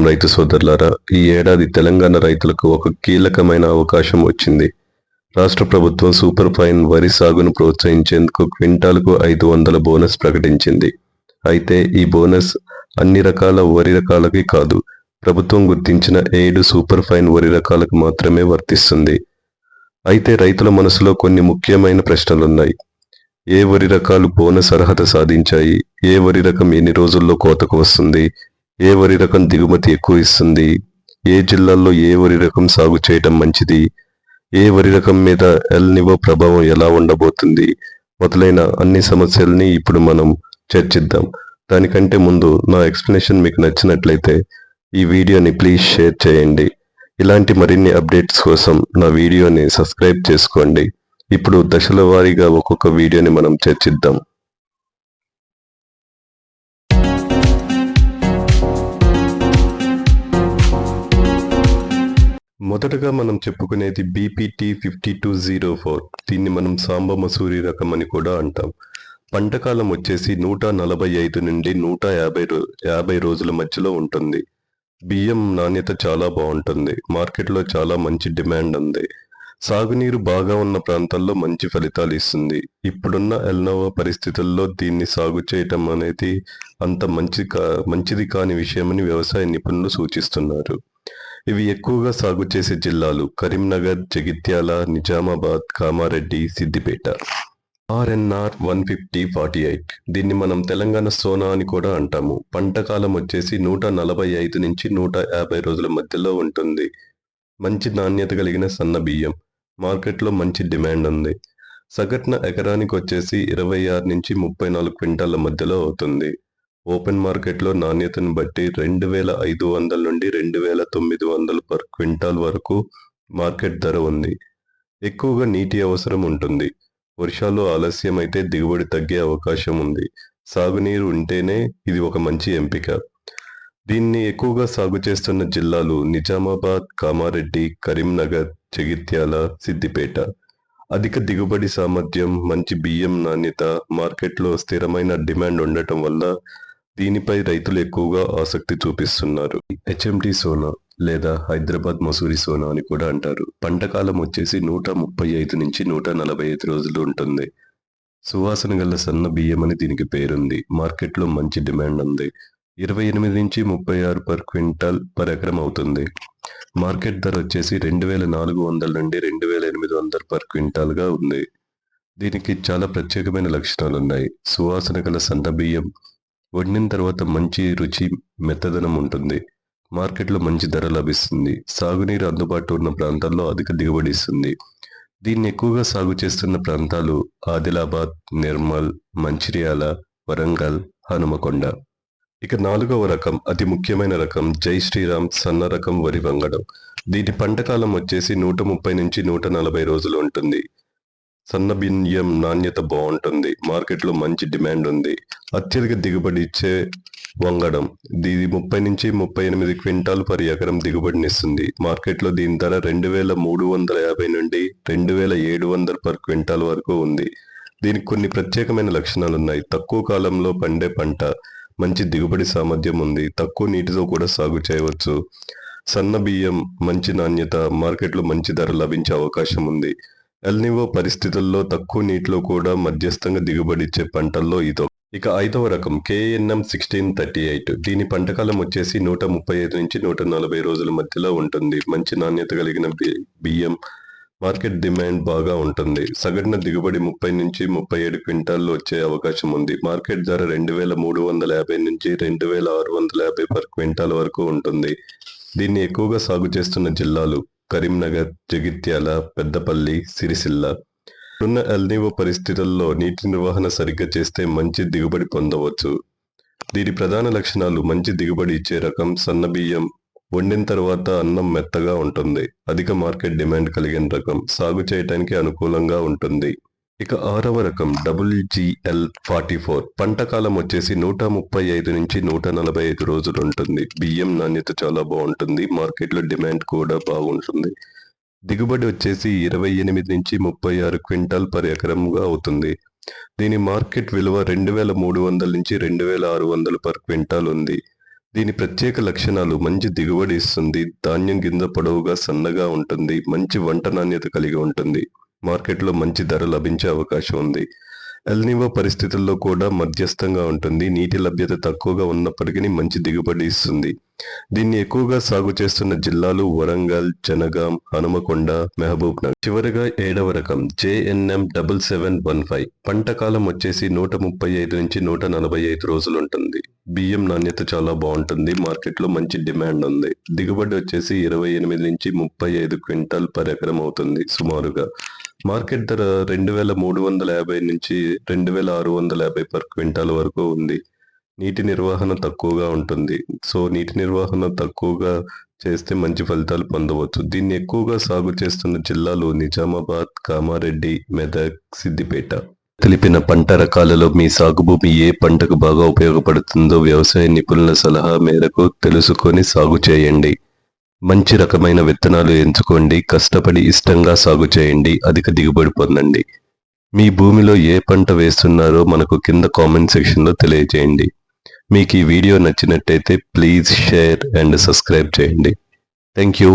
రైతు సోదరులారా, ఈ ఏడాది తెలంగాణ రైతులకు ఒక కీలకమైన అవకాశం వచ్చింది. రాష్ట్ర ప్రభుత్వం సూపర్ ఫైన్ వరి సాగును ప్రోత్సహించేందుకు క్వింటాలుకు 500 బోనస్ ప్రకటించింది. అయితే ఈ బోనస్ అన్ని రకాల వరి రకాలకి కాదు, ప్రభుత్వం గుర్తించిన 7 సూపర్ ఫైన్ వరి రకాలకు మాత్రమే వర్తిస్తుంది. అయితే రైతుల మనసులో కొన్ని ముఖ్యమైన ప్రశ్నలున్నాయి. ఏ వరి రకాలు బోనస్ అర్హత సాధించాయి? ఏ వరి రకం ఎన్ని రోజుల్లో కోతకు వస్తుంది? ఏ వరి రకం దిగుమతి ఎక్కువ ఇస్తుంది? ఏ జిల్లాల్లో ఏ వరి రకం సాగు చేయటం మంచిది? ఏ వరి రకం మీద ఎల్ నినో ప్రభావం ఎలా ఉండబోతుంది? మొదలైన అన్ని సమస్యల్ని ఇప్పుడు మనం చర్చిద్దాం. దానికంటే ముందు నా ఎక్స్ప్లెనేషన్ మీకు నచ్చినట్లయితే ఈ వీడియోని ప్లీజ్ షేర్ చేయండి. ఇలాంటి మరిన్ని అప్డేట్స్ కోసం నా వీడియోని సబ్స్క్రైబ్ చేసుకోండి. ఇప్పుడు దశల వారీగా ఒక్కొక్క వీడియోని మనం చర్చిద్దాం. మొదటగా మనం చెప్పుకునేది BPT 5204. దీన్ని మనం సాంబ మసూరి రకం అని కూడా అంటాం. పంటకాలం వచ్చేసి 145 నుండి 150 రోజుల మధ్యలో ఉంటుంది. బియ్యం నాణ్యత చాలా బాగుంటుంది. మార్కెట్లో చాలా మంచి డిమాండ్ ఉంది. సాగునీరు బాగా ఉన్న ప్రాంతాల్లో మంచి ఫలితాలు ఇస్తుంది. ఇప్పుడున్న ఎల్నోవా పరిస్థితుల్లో దీన్ని సాగు చేయటం అనేది అంత మంచిది కాని విషయమని వ్యవసాయ నిపుణులు సూచిస్తున్నారు. ఇవి ఎక్కువగా సాగు చేసే జిల్లాలు కరీంనగర్, జగిత్యాల, నిజామాబాద్, కామారెడ్డి, సిద్దిపేట. RNR 150-48. దీన్ని మనం తెలంగాణ సోనా అని కూడా అంటాము. పంటకాలం వచ్చేసి 145 నుంచి 150 రోజుల మధ్యలో ఉంటుంది. మంచి నాణ్యత కలిగిన సన్న బియ్యం. మార్కెట్లో మంచి డిమాండ్ ఉంది. సగటున ఎకరానికి వచ్చేసి 26 నుంచి 34 క్వింటాల మధ్యలో అవుతుంది. ఓపెన్ మార్కెట్లో నాణ్యతను బట్టి 2500 నుండి 2900 పర్ క్వింటాల్ వరకు మార్కెట్ ధర ఉంది. ఎక్కువగా నీటి అవసరం ఉంటుంది. వర్షాలు ఆలస్యమైతే దిగుబడి తగ్గే అవకాశం ఉంది. సాగునీరు ఉంటేనే ఇది ఒక మంచి ఎంపిక. దీన్ని ఎక్కువగా సాగు చేస్తున్న జిల్లాలు నిజామాబాద్, కామారెడ్డి, కరీంనగర్, జగిత్యాల, సిద్దిపేట. అధిక దిగుబడి సామర్థ్యం, మంచి బియ్యం నాణ్యత, మార్కెట్లో స్థిరమైన డిమాండ్ ఉండటం వల్ల దీనిపై రైతులు ఎక్కువగా ఆసక్తి చూపిస్తున్నారు. HMT సోనా లేదా హైదరాబాద్ మసూరి సోనా అని కూడా అంటారు. పంటకాలం వచ్చేసి 135 నుంచి 145 రోజులు ఉంటుంది. సువాసన గల సన్న బియ్యం అని దీనికి పేరుంది. మార్కెట్లో మంచి డిమాండ్ ఉంది. 28 నుంచి 36 పర్ క్వింటాల్ పర్ ఎకరం అవుతుంది. మార్కెట్ ధర వచ్చేసి 2400 నుండి 2800 పర్ క్వింటాల్ గా ఉంది. దీనికి చాలా ప్రత్యేకమైన లక్షణాలు ఉన్నాయి. సువాసన గల సన్న బియ్యం, వండిన తర్వాత మంచి రుచి, మెత్తదనం ఉంటుంది. మార్కెట్లో మంచి ధర లభిస్తుంది. సాగునీరు అందుబాటులో ఉన్న ప్రాంతాల్లో అధిక దిగుబడి ఇస్తుంది. దీన్ని ఎక్కువగా సాగు చేస్తున్న ప్రాంతాలు ఆదిలాబాద్, నిర్మల్, మంచిర్యాల, వరంగల్, హనుమకొండ. ఇక 4వ రకం, అతి ముఖ్యమైన రకం, జై శ్రీరామ్ సన్న రకం వరి వంగడం. దీని పంటకాలం వచ్చేసి 130 నుంచి 140 రోజులు ఉంటుంది. సన్న బియ్యం నాణ్యత బాగుంటుంది. మార్కెట్లో మంచి డిమాండ్ ఉంది. అత్యధిక దిగుబడి ఇచ్చే వంగడం. దీని 30 నుంచి 38 క్వింటాల్ పర్ ఎకరం దిగుబడినిస్తుంది. మార్కెట్లో దీని ధర 2350 నుండి 2700 పర్ క్వింటాల్ వరకు ఉంది. దీనికి కొన్ని ప్రత్యేకమైన లక్షణాలు ఉన్నాయి. తక్కువ కాలంలో పండే పంట, మంచి దిగుబడి సామర్థ్యం ఉంది. తక్కువ నీటితో కూడా సాగు చేయవచ్చు. సన్న బియ్యం, మంచి నాణ్యత, మార్కెట్లో మంచి ధర లభించే అవకాశం ఉంది. ఎల్ నినో పరిస్థితుల్లో తక్కువ నీటిలో కూడా మధ్యస్థంగా దిగుబడి ఇచ్చే పంటల్లో ఇదో. ఇక 5వ రకం KNM 1638. దీని పంటకాలం వచ్చేసి 135 నుంచి 140 రోజుల మధ్యలో ఉంటుంది. మంచి నాణ్యత కలిగిన బియ్యం, మార్కెట్ డిమాండ్ బాగా ఉంటుంది. సగటున దిగుబడి 30 నుంచి 37 క్వింటాల్లో వచ్చే అవకాశం ఉంది. మార్కెట్ ధర 2350 నుంచి 2650 పర్ క్వింటాల్ వరకు ఉంటుంది. దీన్ని ఎక్కువగా సాగు చేస్తున్న జిల్లాలు కరీంనగర్, జగిత్యాల, పెద్దపల్లి, సిరిసిల్ల. ఇప్పుడున్న ఎల్ నినో పరిస్థితుల్లో నీటి నిర్వహణ సరిగ్గా చేస్తే మంచి దిగుబడి పొందవచ్చు. దీని ప్రధాన లక్షణాలు మంచి దిగుబడి ఇచ్చే రకం, సన్న బియ్యం, వండిన తర్వాత అన్నం మెత్తగా ఉంటుంది. అధిక మార్కెట్ డిమాండ్ కలిగిన రకం, సాగు చేయటానికి అనుకూలంగా ఉంటుంది. ఇక 6వ రకం WGL 44. పంటకాలం వచ్చేసి 135 నుంచి 145 రోజులు ఉంటుంది. బియ్యం నాణ్యత చాలా బాగుంటుంది. మార్కెట్లో డిమాండ్ కూడా బాగుంటుంది. దిగుబడి వచ్చేసి 28 నుంచి 36 క్వింటాల్ పర్ ఎకరంగా అవుతుంది. దీని మార్కెట్ విలువ 2300 నుంచి 2600 పర్ క్వింటాల్ ఉంది. దీని ప్రత్యేక లక్షణాలు మంచి దిగుబడి ఇస్తుంది, ధాన్యం గింజ పొడవుగా సన్నగా ఉంటుంది, మంచి వంట నాణ్యత కలిగి ఉంటుంది, మార్కెట్లో మంచి ధర లభించే అవకాశం ఉంది. ఎల్నినో పరిస్థితుల్లో కూడా మధ్యస్థంగా ఉంటుంది, నీటి లభ్యత తక్కువగా ఉన్నప్పటికీ మంచి దిగుబడి ఇస్తుంది. దీన్ని ఎక్కువగా సాగు చేస్తున్న జిల్లాలు వరంగల్, జనగాం, హనుమకొండ, మహబూబ్ నగర్. చివరగా 7వ రకం JNM 7715. పంట కాలం వచ్చేసి 135 నుంచి 145 రోజులు ఉంటుంది. బియ్యం నాణ్యత చాలా బాగుంటుంది, మార్కెట్లో మంచి డిమాండ్ ఉంది. దిగుబడి వచ్చేసి 28 నుంచి 35 క్వింటాల్ పర్ ఎకరం అవుతుంది సుమారుగా. మార్కెట్ ధర 2350 నుంచి 2650 పర్ క్వింటాల్ వరకు ఉంది. నీటి నిర్వహణ తక్కువగా ఉంటుంది. సో నీటి నిర్వహణ తక్కువగా చేస్తే మంచి ఫలితాలు పొందవచ్చు. దీన్ని ఎక్కువగా సాగు చేస్తున్న జిల్లాలు నిజామాబాద్, కామారెడ్డి, మెదక్, సిద్దిపేట. తెలిపిన పంట రకాలలో మీ సాగు భూమి ఏ పంటకు బాగా ఉపయోగపడుతుందో వ్యవసాయ నిపుణుల సలహా మేరకు తెలుసుకొని సాగు చేయండి. మంచి రకమైన విత్తనాలు ఎంచుకోండి, కష్టపడి ఇష్టంగా సాగు చేయండి, అధిక దిగుబడి పొందండి. మీ భూమిలో ఏ పంట వేస్తున్నారో మనకు కింద కామెంట్ సెక్షన్లో తెలియజేయండి. మీకు ఈ వీడియో నచ్చినట్టయితే ప్లీజ్ షేర్ అండ్ సబ్స్క్రైబ్ చేయండి. Thank you.